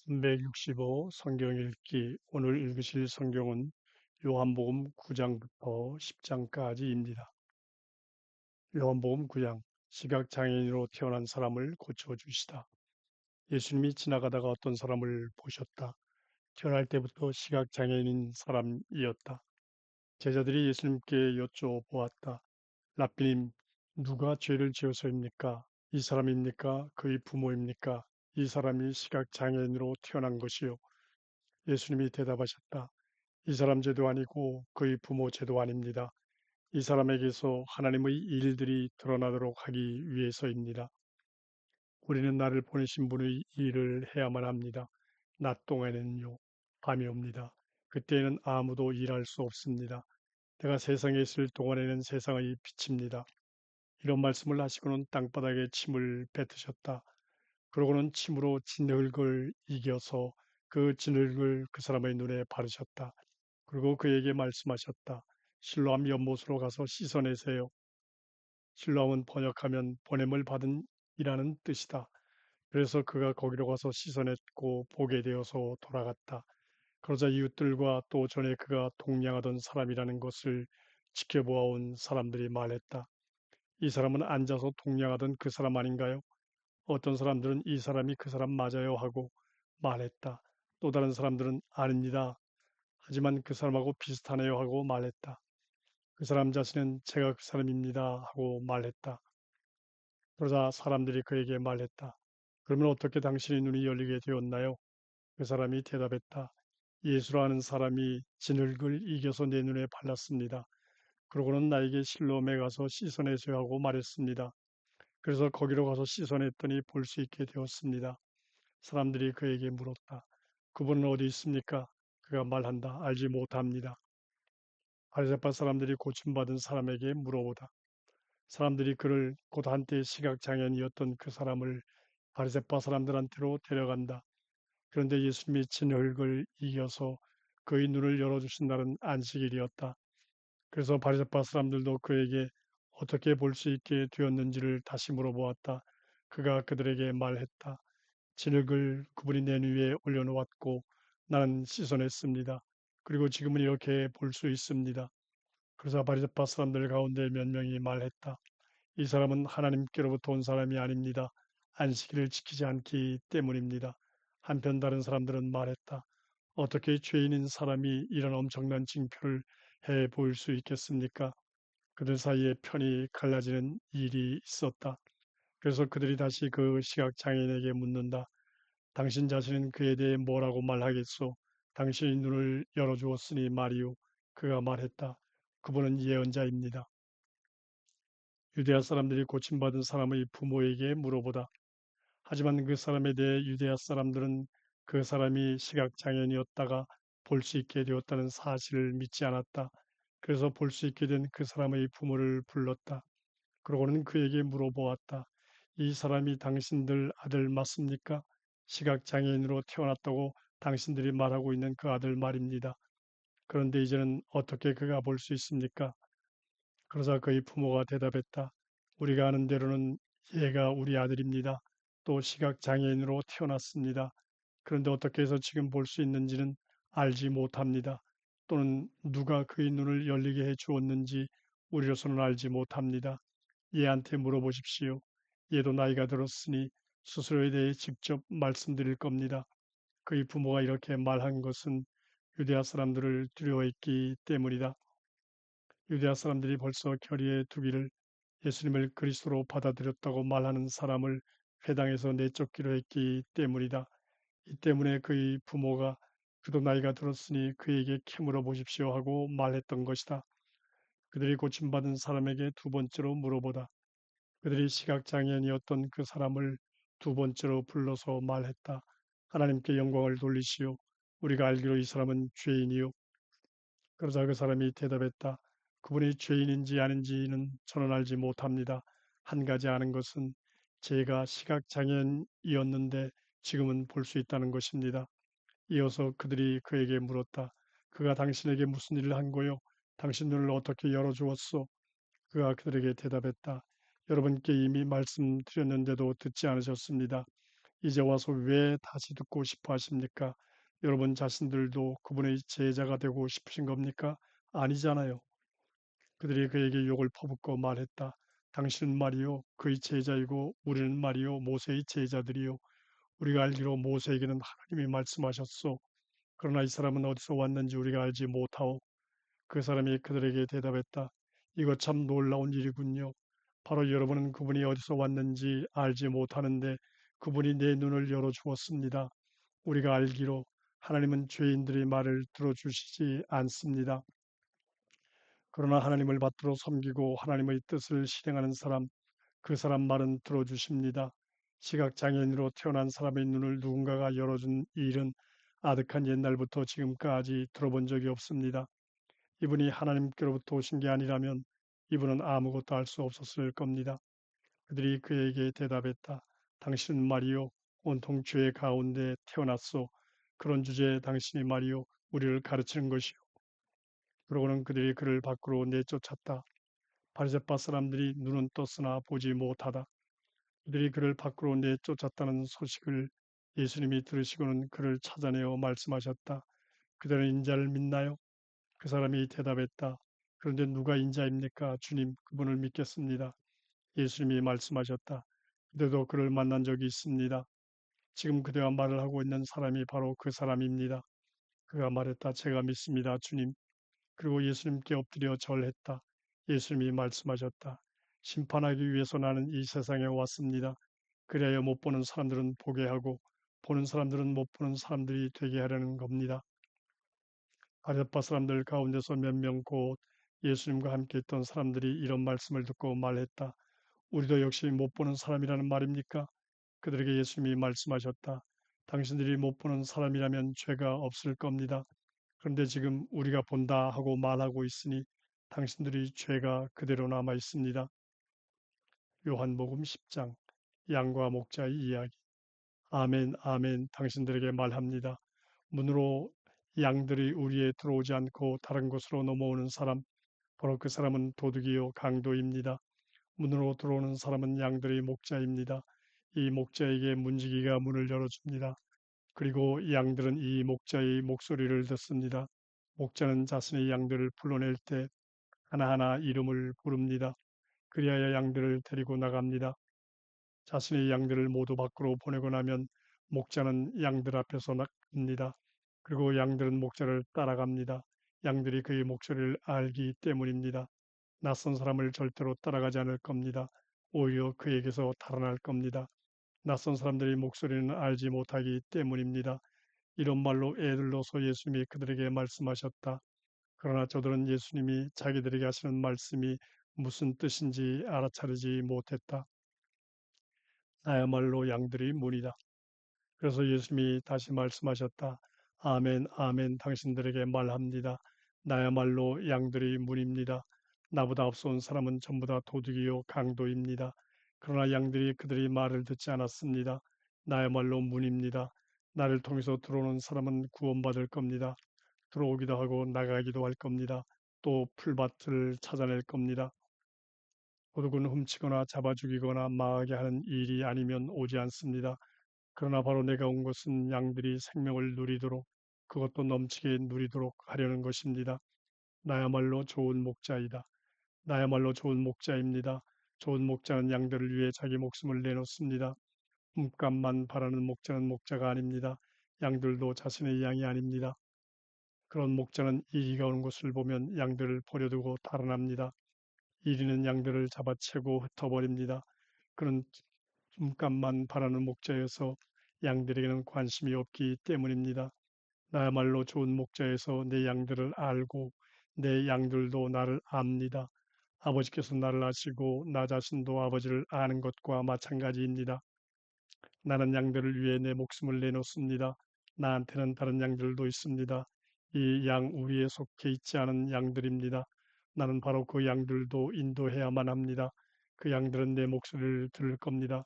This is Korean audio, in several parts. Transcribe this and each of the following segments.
365 성경 읽기. 오늘 읽으실 성경은 요한복음 9장부터 10장까지입니다. 요한복음 9장. 시각장애인으로 태어난 사람을 고쳐주시다. 예수님이 지나가다가 어떤 사람을 보셨다. 태어날 때부터 시각장애인인 사람이었다. 제자들이 예수님께 여쭤보았다. 랍비님, 누가 죄를 지어서입니까? 이 사람입니까? 그의 부모입니까? 이 사람이 시각장애인으로 태어난 것이요. 예수님이 대답하셨다. 이 사람 죄도 아니고 그의 부모 죄도 아닙니다. 이 사람에게서 하나님의 일들이 드러나도록 하기 위해서입니다. 우리는 나를 보내신 분의 일을 해야만 합니다. 낮 동안에는요, 밤이 옵니다. 그때에는 아무도 일할 수 없습니다. 내가 세상에 있을 동안에는 세상의 빛입니다. 이런 말씀을 하시고는 땅바닥에 침을 뱉으셨다. 그러고는 침으로 진흙을 이겨서 그 진흙을 그 사람의 눈에 바르셨다. 그리고 그에게 말씀하셨다. 실로암 연못으로 가서 씻어내세요. 실로암은 번역하면 보냄을 받은 이라는 뜻이다. 그래서 그가 거기로 가서 씻어냈고 보게 되어서 돌아갔다. 그러자 이웃들과 또 전에 그가 동냥하던 사람이라는 것을 지켜보아온 사람들이 말했다. 이 사람은 앉아서 동냥하던 그 사람 아닌가요? 어떤 사람들은 이 사람이 그 사람 맞아요 하고 말했다. 또 다른 사람들은 아닙니다. 하지만 그 사람하고 비슷하네요 하고 말했다. 그 사람 자신은 제가 그 사람입니다 하고 말했다. 그러자 사람들이 그에게 말했다. 그러면 어떻게 당신의 눈이 열리게 되었나요? 그 사람이 대답했다. 예수라는 사람이 진흙을 이겨서 내 눈에 발랐습니다. 그러고는 나에게 실로암에 가서 씻어내세요 하고 말했습니다. 그래서 거기로 가서 씻어냈더니 볼 수 있게 되었습니다. 사람들이 그에게 물었다. 그분은 어디 있습니까? 그가 말한다. 알지 못합니다. 바리새파 사람들이 고침받은 사람에게 물어보다. 사람들이 그를 곧 한때 시각장애인이었던 그 사람을 바리새파 사람들한테로 데려간다. 그런데 예수님이 진흙을 이겨서 그의 눈을 열어주신 날은 안식일이었다. 그래서 바리새파 사람들도 그에게 어떻게 볼 수 있게 되었는지를 다시 물어보았다. 그가 그들에게 말했다. 진흙을 그분이 내 위에 올려놓았고 나는 씻어냈습니다. 그리고 지금은 이렇게 볼 수 있습니다. 그러자 바리새파 사람들 가운데 몇 명이 말했다. 이 사람은 하나님께로부터 온 사람이 아닙니다. 안식일을 지키지 않기 때문입니다. 한편 다른 사람들은 말했다. 어떻게 죄인인 사람이 이런 엄청난 징표를 해 보일 수 있겠습니까? 그들 사이에 편이 갈라지는 일이 있었다. 그래서 그들이 다시 그 시각장애인에게 묻는다. 당신 자신은 그에 대해 뭐라고 말하겠소? 당신이 눈을 열어주었으니 말이오. 그가 말했다. 그분은 예언자입니다. 유대아 사람들이 고침받은 사람의 부모에게 물어보다. 하지만 그 사람에 대해 유대아 사람들은 그 사람이 시각장애인이었다가 볼 수 있게 되었다는 사실을 믿지 않았다. 그래서 볼 수 있게 된 그 사람의 부모를 불렀다. 그러고는 그에게 물어보았다. 이 사람이 당신들 아들 맞습니까? 시각장애인으로 태어났다고 당신들이 말하고 있는 그 아들 말입니다. 그런데 이제는 어떻게 그가 볼 수 있습니까? 그러자 그의 부모가 대답했다. 우리가 아는 대로는 얘가 우리 아들입니다. 또 시각장애인으로 태어났습니다. 그런데 어떻게 해서 지금 볼 수 있는지는 알지 못합니다. 또는 누가 그의 눈을 열리게 해 주었는지 우리로서는 알지 못합니다. 얘한테 물어보십시오. 얘도 나이가 들었으니 스스로에 대해 직접 말씀드릴 겁니다. 그의 부모가 이렇게 말한 것은 유대아 사람들을 두려워했기 때문이다. 유대아 사람들이 벌써 결의에 두기를 예수님을 그리스도로 받아들였다고 말하는 사람을 회당에서 내쫓기로 했기 때문이다. 이 때문에 그의 부모가 그도 나이가 들었으니 그에게 캐물어 보십시오 하고 말했던 것이다. 그들이 고침받은 사람에게 두 번째로 물어보다. 그들이 시각장애인이었던 그 사람을 두 번째로 불러서 말했다. 하나님께 영광을 돌리시오. 우리가 알기로 이 사람은 죄인이요. 그러자 그 사람이 대답했다. 그분이 죄인인지 아닌지는 저는 알지 못합니다. 한 가지 아는 것은 제가 시각장애인이었는데 지금은 볼 수 있다는 것입니다. 이어서 그들이 그에게 물었다. 그가 당신에게 무슨 일을 한 거요? 당신 눈을 어떻게 열어주었소? 그가 그들에게 대답했다. 여러분께 이미 말씀드렸는데도 듣지 않으셨습니다. 이제 와서 왜 다시 듣고 싶어 하십니까? 여러분 자신들도 그분의 제자가 되고 싶으신 겁니까? 아니잖아요. 그들이 그에게 욕을 퍼붓고 말했다. 당신은 말이요, 그의 제자이고 우리는 말이요, 모세의 제자들이요. 우리가 알기로 모세에게는 하나님이 말씀하셨소. 그러나 이 사람은 어디서 왔는지 우리가 알지 못하오. 그 사람이 그들에게 대답했다. 이거 참 놀라운 일이군요. 바로 여러분은 그분이 어디서 왔는지 알지 못하는데 그분이 내 눈을 열어주었습니다. 우리가 알기로 하나님은 죄인들의 말을 들어주시지 않습니다. 그러나 하나님을 받들어 섬기고 하나님의 뜻을 실행하는 사람, 그 사람 말은 들어주십니다. 시각장애인으로 태어난 사람의 눈을 누군가가 열어준 이 일은 아득한 옛날부터 지금까지 들어본 적이 없습니다. 이분이 하나님께로부터 오신 게 아니라면 이분은 아무것도 알 수 없었을 겁니다. 그들이 그에게 대답했다. 당신은 말이요, 온통 죄 가운데 태어났소. 그런 주제에 당신이 말이요, 우리를 가르치는 것이요. 그러고는 그들이 그를 밖으로 내쫓았다. 바리새파 사람들이 눈은 떴으나 보지 못하다. 그들이 그를 밖으로 내쫓았다는 소식을 예수님이 들으시고는 그를 찾아내어 말씀하셨다. 그들은 인자를 믿나요? 그 사람이 대답했다. 그런데 누가 인자입니까? 주님, 그분을 믿겠습니다. 예수님이 말씀하셨다. 그대도 그를 만난 적이 있습니다. 지금 그대와 말을 하고 있는 사람이 바로 그 사람입니다. 그가 말했다. 제가 믿습니다, 주님. 그리고 예수님께 엎드려 절했다. 예수님이 말씀하셨다. 심판하기 위해서 나는 이 세상에 왔습니다. 그래야 못 보는 사람들은 보게 하고 보는 사람들은 못 보는 사람들이 되게 하려는 겁니다. 아랫바 사람들 가운데서 몇 명 곧 예수님과 함께 있던 사람들이 이런 말씀을 듣고 말했다. 우리도 역시 못 보는 사람이라는 말입니까? 그들에게 예수님이 말씀하셨다. 당신들이 못 보는 사람이라면 죄가 없을 겁니다. 그런데 지금 우리가 본다 하고 말하고 있으니 당신들이 죄가 그대로 남아 있습니다. 요한복음 10장 양과 목자의 이야기. 아멘, 아멘, 당신들에게 말합니다. 문으로 양들이 우리에 들어오지 않고 다른 곳으로 넘어오는 사람, 바로 그 사람은 도둑이요 강도입니다. 문으로 들어오는 사람은 양들의 목자입니다. 이 목자에게 문지기가 문을 열어줍니다. 그리고 양들은 이 목자의 목소리를 듣습니다. 목자는 자신의 양들을 불러낼 때 하나하나 이름을 부릅니다. 그리하여 양들을 데리고 나갑니다. 자신의 양들을 모두 밖으로 보내고 나면 목자는 양들 앞에서 나갑니다. 그리고 양들은 목자를 따라갑니다. 양들이 그의 목소리를 알기 때문입니다. 낯선 사람을 절대로 따라가지 않을 겁니다. 오히려 그에게서 달아날 겁니다. 낯선 사람들의 목소리는 알지 못하기 때문입니다. 이런 말로 애들로서 예수님이 그들에게 말씀하셨다. 그러나 저들은 예수님이 자기들에게 하시는 말씀이 무슨 뜻인지 알아차리지 못했다. 나야말로 양들의 문이다. 그래서 예수님이 다시 말씀하셨다. 아멘, 아멘, 당신들에게 말합니다. 나야말로 양들의 문입니다. 나보다 앞서온 사람은 전부 다 도둑이요 강도입니다. 그러나 양들이 그들의 말을 듣지 않았습니다. 나야말로 문입니다. 나를 통해서 들어오는 사람은 구원받을 겁니다. 들어오기도 하고 나가기도 할 겁니다. 또 풀밭을 찾아낼 겁니다. 도둑은 훔치거나 잡아 죽이거나 망하게 하는 일이 아니면 오지 않습니다. 그러나 바로 내가 온 것은 양들이 생명을 누리도록 그것도 넘치게 누리도록 하려는 것입니다. 나야말로 좋은 목자이다. 나야말로 좋은 목자입니다. 좋은 목자는 양들을 위해 자기 목숨을 내놓습니다. 몸값만 바라는 목자는 목자가 아닙니다. 양들도 자신의 양이 아닙니다. 그런 목자는 이리가 오는 것을 보면 양들을 버려두고 달아납니다. 이리는 양들을 잡아채고 흩어버립니다. 그는 숨값만 바라는 목자여서 양들에게는 관심이 없기 때문입니다. 나야말로 좋은 목자여서 내 양들을 알고 내 양들도 나를 압니다. 아버지께서 나를 아시고 나 자신도 아버지를 아는 것과 마찬가지입니다. 나는 양들을 위해 내 목숨을 내놓습니다. 나한테는 다른 양들도 있습니다. 이 양 우리에 속해 있지 않은 양들입니다. 나는 바로 그 양들도 인도해야만 합니다. 그 양들은 내 목소리를 들을 겁니다.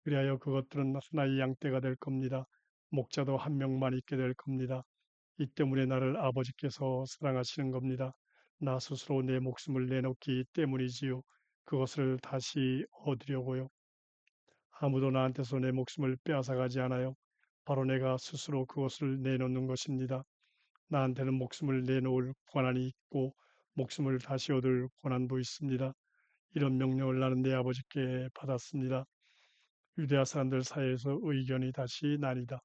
그리하여 그것들은 하나의 양떼가 될 겁니다. 목자도 한 명만 있게 될 겁니다. 이 때문에 나를 아버지께서 사랑하시는 겁니다. 나 스스로 내 목숨을 내놓기 때문이지요. 그것을 다시 얻으려고요. 아무도 나한테서 내 목숨을 빼앗아가지 않아요. 바로 내가 스스로 그것을 내놓는 것입니다. 나한테는 목숨을 내놓을 권한이 있고 목숨을 다시 얻을 권한도 있습니다. 이런 명령을 나는 내 아버지께 받았습니다. 유대아 사람들 사이에서 의견이 다시 나뉘다.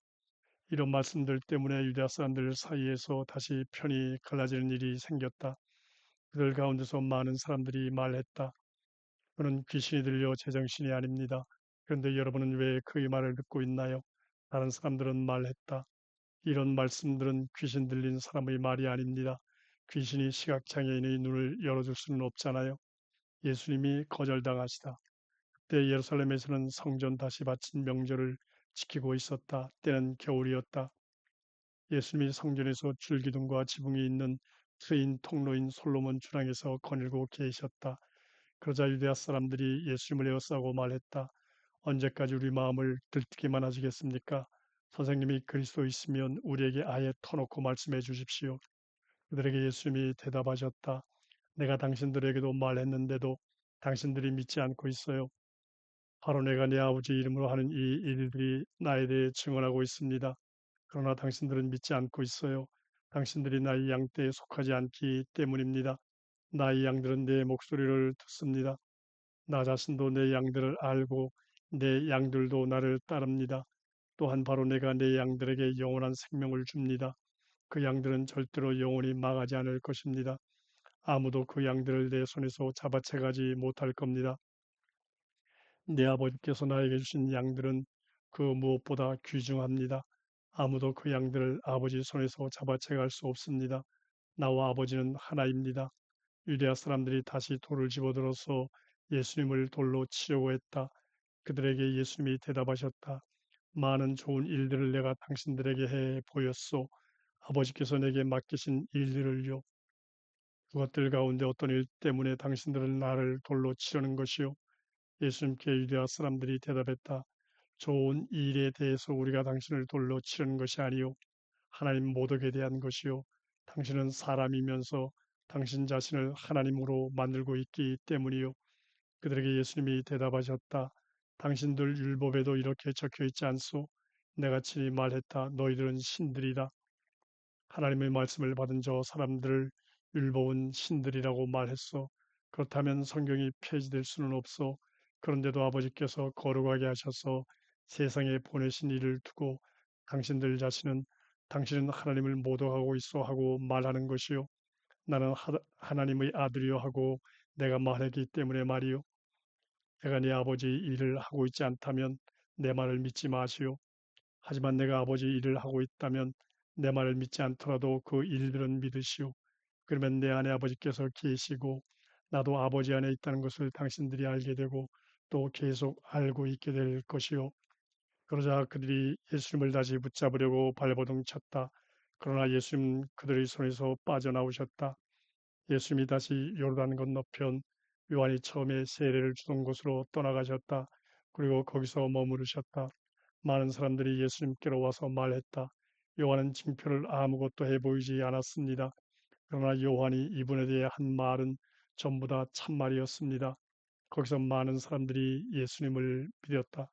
이런 말씀들 때문에 유대아 사람들 사이에서 다시 편이 갈라지는 일이 생겼다. 그들 가운데서 많은 사람들이 말했다. 그는 귀신이 들려 제정신이 아닙니다. 그런데 여러분은 왜 그의 말을 듣고 있나요? 다른 사람들은 말했다. 이런 말씀들은 귀신 들린 사람의 말이 아닙니다. 귀신이 시각장애인의 눈을 열어줄 수는 없잖아요. 예수님이 거절당하시다. 그때 예루살렘에서는 성전 다시 바친 명절을 지키고 있었다. 때는 겨울이었다. 예수님이 성전에서 줄기둥과 지붕이 있는 트인 통로인 솔로몬 주랑에서 거닐고 계셨다. 그러자 유대아 사람들이 예수님을 에워싸고 말했다. 언제까지 우리 마음을 들뜨기만 하시겠습니까? 선생님이 그리스도이시면 우리에게 아예 터놓고 말씀해 주십시오. 그들에게 예수님이 대답하셨다. 내가 당신들에게도 말했는데도 당신들이 믿지 않고 있어요. 바로 내가 내 아버지 이름으로 하는 이 일들이 나에 대해 증언하고 있습니다. 그러나 당신들은 믿지 않고 있어요. 당신들이 나의 양떼에 속하지 않기 때문입니다. 나의 양들은 내 목소리를 듣습니다. 나 자신도 내 양들을 알고 내 양들도 나를 따릅니다. 또한 바로 내가 내 양들에게 영원한 생명을 줍니다. 그 양들은 절대로 영원히 망하지 않을 것입니다. 아무도 그 양들을 내 손에서 잡아채가지 못할 겁니다. 내 아버지께서 나에게 주신 양들은 그 무엇보다 귀중합니다. 아무도 그 양들을 아버지 손에서 잡아채갈 수 없습니다. 나와 아버지는 하나입니다. 유대아 사람들이 다시 돌을 집어들어서 예수님을 돌로 치려고 했다. 그들에게 예수님이 대답하셨다. 많은 좋은 일들을 내가 당신들에게 해 보였소. 아버지께서 내게 맡기신 일들을요. 그것들 가운데 어떤 일 때문에 당신들은 나를 돌로 치려는 것이요. 예수님께 유대아 사람들이 대답했다. 좋은 일에 대해서 우리가 당신을 돌로 치려는 것이 아니요. 하나님 모독에 대한 것이요. 당신은 사람이면서 당신 자신을 하나님으로 만들고 있기 때문이요. 그들에게 예수님이 대답하셨다. 당신들 율법에도 이렇게 적혀 있지 않소? 내가 친히 말했다. 너희들은 신들이다. 하나님의 말씀을 받은 저 사람들을 율법은 신들이라고 말했어. 그렇다면 성경이 폐지될 수는 없어. 그런데도 아버지께서 거룩하게 하셔서 세상에 보내신 이를 두고 당신은 하나님을 모독하고 있어 하고 말하는 것이요. 나는 하나님의 아들이요 하고 내가 말했기 때문에 말이요. 내가 네 아버지의 일을 하고 있지 않다면 내 말을 믿지 마시오. 하지만 내가 아버지 일을 하고 있다면 내 말을 믿지 않더라도 그 일들은 믿으시오. 그러면 내 안에 아버지께서 계시고 나도 아버지 안에 있다는 것을 당신들이 알게 되고 또 계속 알고 있게 될 것이요. 그러자 그들이 예수님을 다시 붙잡으려고 발버둥 쳤다. 그러나 예수님 그들의 손에서 빠져나오셨다. 예수님이 다시 요르단 건너편 요한이 처음에 세례를 주던 곳으로 떠나가셨다. 그리고 거기서 머무르셨다. 많은 사람들이 예수님께로 와서 말했다. 요한은 징표를 아무것도 해 보이지 않았습니다. 그러나 요한이 이분에 대해 한 말은 전부 다 참말이었습니다. 거기서 많은 사람들이 예수님을 믿었다.